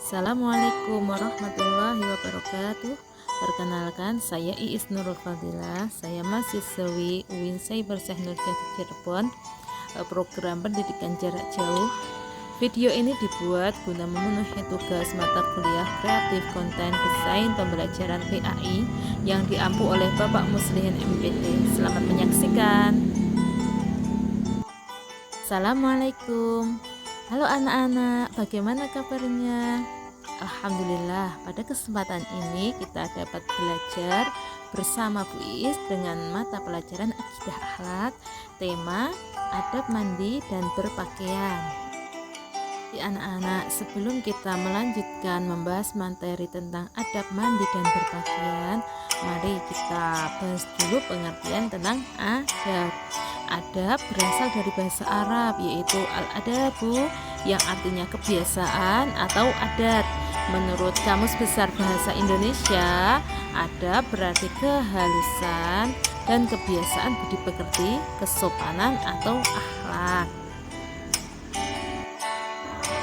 Assalamualaikum warahmatullahi wabarakatuh. Perkenalkan, saya Iis Nurul Fadilah. Saya mahasiswi UIN Cyber Technology Cirebon, program pendidikan jarak jauh. Video ini dibuat guna memenuhi tugas mata kuliah kreatif konten desain pembelajaran PAI yang diampu oleh Bapak Muslihin MPT. Selamat menyaksikan. Assalamualaikum. Halo anak-anak, bagaimana kabarnya? Alhamdulillah, pada kesempatan ini kita dapat belajar bersama Bu Iis dengan mata pelajaran Akidah Akhlak, tema adab mandi dan berpakaian. Anak-anak, sebelum kita melanjutkan membahas materi tentang adab mandi dan berpakaian, mari kita bahas dulu pengertian tentang adab. Adab berasal dari bahasa Arab, yaitu al-adabu, yang artinya kebiasaan atau adat. Menurut Kamus Besar Bahasa Indonesia, adab berarti kehalusan dan kebiasaan budi pekerti, kesopanan atau akhlak.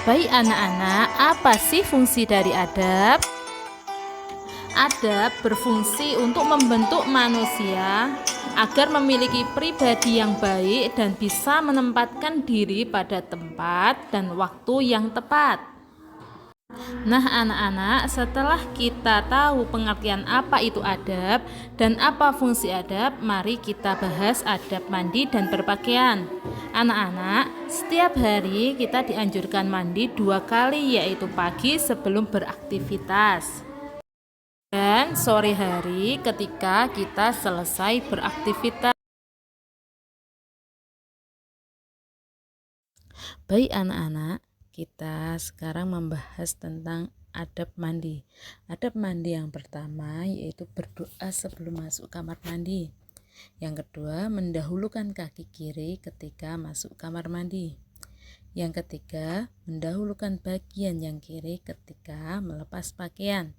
Baik anak-anak, apa sih fungsi dari adab? Adab berfungsi untuk membentuk manusia agar memiliki pribadi yang baik dan bisa menempatkan diri pada tempat dan waktu yang tepat. Nah anak-anak, setelah kita tahu pengertian apa itu adab dan apa fungsi adab, mari kita bahas adab mandi dan berpakaian. Anak-anak, setiap hari kita dianjurkan mandi 2 kali, yaitu pagi sebelum beraktivitas dan sore hari ketika kita selesai beraktivitas. Baik anak-anak, kita sekarang membahas tentang adab mandi. Adab mandi yang pertama yaitu berdoa sebelum masuk kamar mandi. Yang kedua, mendahulukan kaki kiri ketika masuk kamar mandi. Yang ketiga, mendahulukan bagian yang kiri ketika melepas pakaian.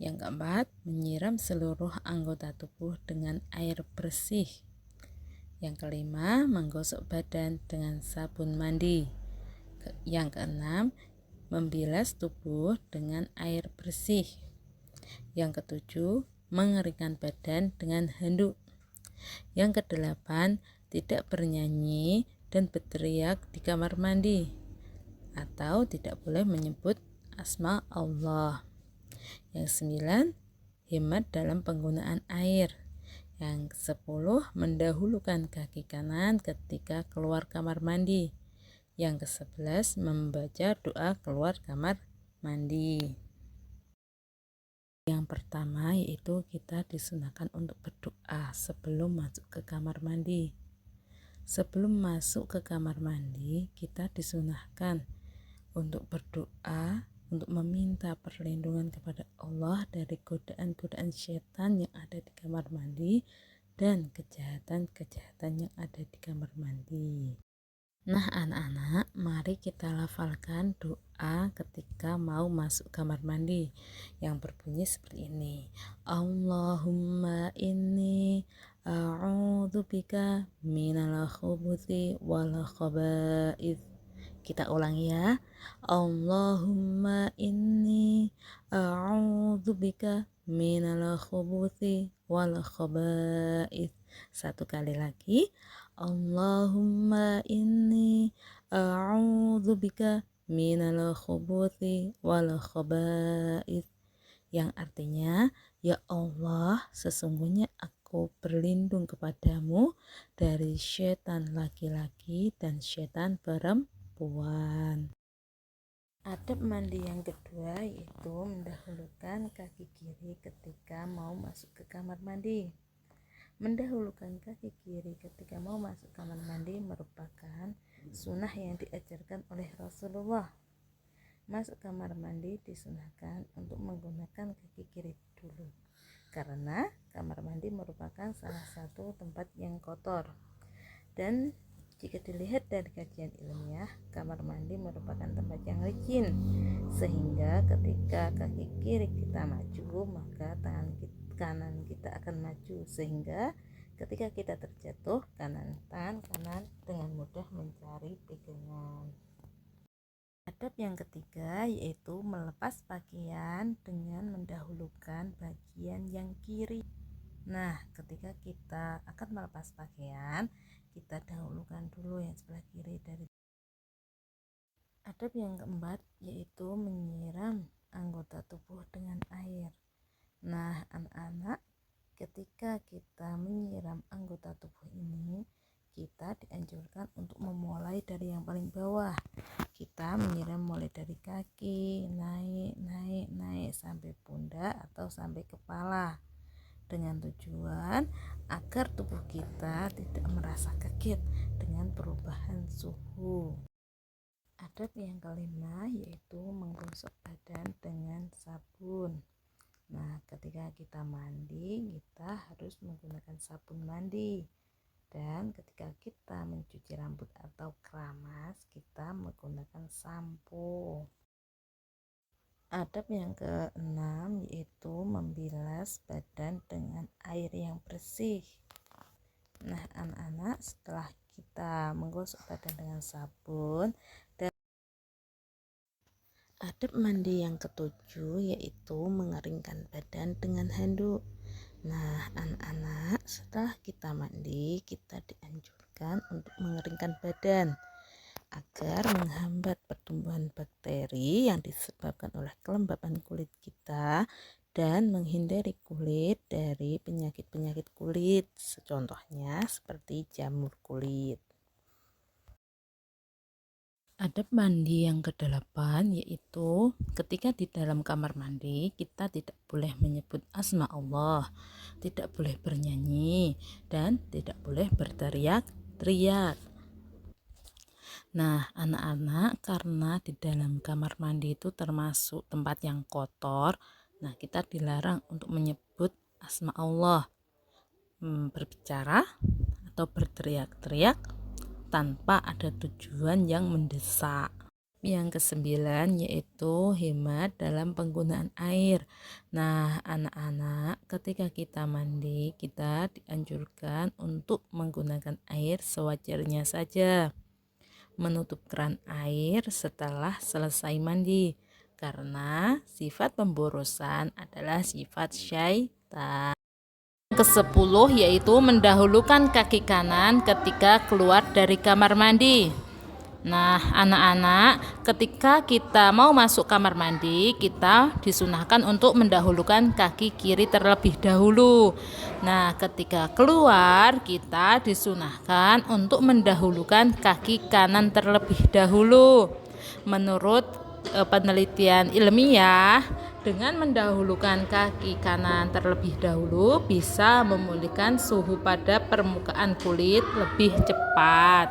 Yang keempat, menyiram seluruh anggota tubuh dengan air bersih. Yang kelima, menggosok badan dengan sabun mandi. Yang keenam, membilas tubuh dengan air bersih. Yang ketujuh, mengeringkan badan dengan handuk. Yang kedelapan, tidak bernyanyi dan berteriak di kamar mandi, atau tidak boleh menyebut asma Allah. Yang sembilan, hemat dalam penggunaan air. Yang ke-10, mendahulukan kaki kanan ketika keluar kamar mandi. Yang ke-11, membaca doa keluar kamar mandi. Yang pertama yaitu kita disunahkan untuk berdoa sebelum masuk ke kamar mandi. Sebelum masuk ke kamar mandi, kita disunahkan untuk berdoa, untuk meminta perlindungan kepada Allah dari godaan-godaan setan yang ada di kamar mandi dan kejahatan-kejahatan yang ada di kamar mandi. Nah anak-anak, mari kita lafalkan doa ketika mau masuk kamar mandi yang berbunyi seperti ini. Allahumma inni a'udzubika minal khubuthi wal khaba'ith. Kita ulangi ya. Allahumma inni a'udzubika minal khubuthi wal khaba'ith. Satu kali lagi. Allahumma inni a'udzubika minal khubuthi wal khaba'ith. Yang artinya, ya Allah, sesungguhnya aku berlindung kepadamu dari setan laki-laki dan setan perempuan. Adab mandi yang kedua yaitu mendahulukan kaki kiri ketika mau masuk ke kamar mandi. Mendahulukan kaki kiri ketika mau masuk kamar mandi merupakan sunnah yang diajarkan oleh Rasulullah. Masuk kamar mandi disunahkan untuk menggunakan kaki kiri dulu, karena kamar mandi merupakan salah satu tempat yang kotor. Dan jika dilihat dari kajian ilmiah, kamar mandi merupakan tempat yang licin, sehingga ketika kaki kiri kita maju, maka tangan kanan kita akan maju, sehingga ketika kita terjatuh, tangan kanan dengan mudah mencari pegangan. Adab yang ketiga yaitu melepas pakaian dengan mendahulukan bagian yang kiri. Nah, ketika kita akan melepas pakaian, kita dahulukan dulu yang sebelah kiri dari. Adab yang keempat yaitu menyiram anggota tubuh dengan air. Nah, anak-anak, ketika kita menyiram anggota tubuh ini, kita dianjurkan untuk memulai dari yang paling bawah. Kita menyiram mulai dari kaki, naik sampai pundak atau sampai kepala, dengan tujuan agar tubuh kita tidak merasa kaget dengan perubahan suhu. Adab yang kelima yaitu menggosok badan dengan sabun. Nah, ketika kita mandi, kita harus menggunakan sabun mandi. Dan ketika kita mencuci rambut atau keramas, kita menggunakan sampo. Adab yang keenam yaitu membilas badan dengan air yang bersih. Nah, anak-anak, setelah kita menggosok badan dengan sabun, adab mandi yang ketujuh yaitu mengeringkan badan dengan handuk. Nah, anak-anak, setelah kita mandi, kita dianjurkan untuk mengeringkan badan agar menghambat pertumbuhan bakteri yang disebabkan oleh kelembapan kulit kita dan menghindari kulit dari penyakit-penyakit kulit, contohnya seperti jamur kulit. Adab mandi yang ke-8 yaitu ketika di dalam kamar mandi kita tidak boleh menyebut asma Allah, tidak boleh bernyanyi, dan tidak boleh berteriak-teriak. Nah, anak-anak, karena di dalam kamar mandi itu termasuk tempat yang kotor, nah kita dilarang untuk menyebut asma Allah, berbicara atau berteriak-teriak tanpa ada tujuan yang mendesak. Yang ke-9 yaitu hemat dalam penggunaan air. Nah, anak-anak, ketika kita mandi, kita dianjurkan untuk menggunakan air sewajarnya saja. Menutup keran air setelah selesai mandi, karena sifat pemborosan adalah sifat syaitan. Ke-10 yaitu mendahulukan kaki kanan ketika keluar dari kamar mandi. Nah, anak-anak, ketika kita mau masuk kamar mandi, kita disunahkan untuk mendahulukan kaki kiri terlebih dahulu. Nah, ketika keluar, kita disunahkan untuk mendahulukan kaki kanan terlebih dahulu. Menurut penelitian ilmiah, dengan mendahulukan kaki kanan terlebih dahulu bisa memulihkan suhu pada permukaan kulit lebih cepat.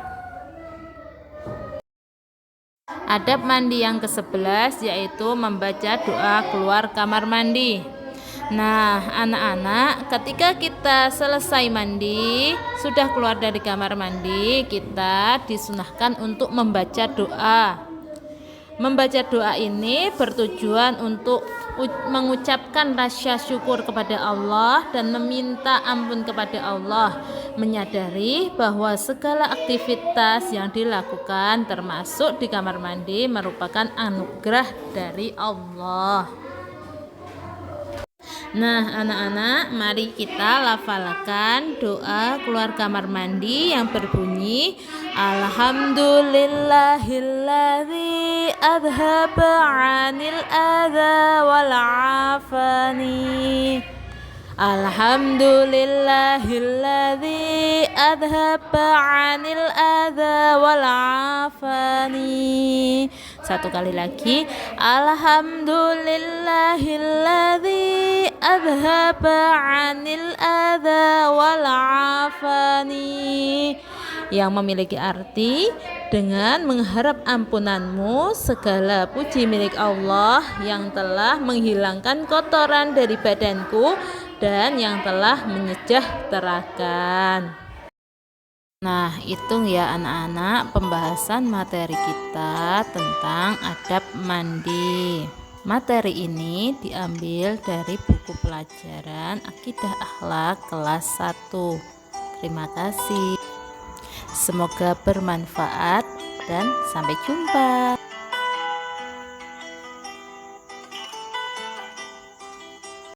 Adab mandi yang ke-11 yaitu membaca doa keluar kamar mandi. Nah, anak-anak, ketika kita selesai mandi, sudah keluar dari kamar mandi, kita disunahkan untuk membaca doa. Membaca doa ini bertujuan untuk mengucapkan rasa syukur kepada Allah dan meminta ampun kepada Allah, menyadari bahwa segala aktivitas yang dilakukan termasuk di kamar mandi merupakan anugerah dari Allah. Nah, anak-anak, mari kita lafalkan doa keluar kamar mandi yang berbunyi Alhamdulillahilladzi adhaba 'anil adha wal 'afani. Alhamdulillahilladzi adhaba 'anil adha wal 'afani. Satu kali lagi, Alhamdulillahilladzi adhaba 'anil adha wal 'afani, yang memiliki arti dengan mengharap ampunanmu segala puji milik Allah yang telah menghilangkan kotoran dari badanku dan yang telah menyejahterakan. Nah, itu ya anak-anak pembahasan materi kita tentang adab mandi. Materi ini diambil dari buku pelajaran Akidah Akhlak kelas 1. Terima kasih. Semoga bermanfaat dan sampai jumpa.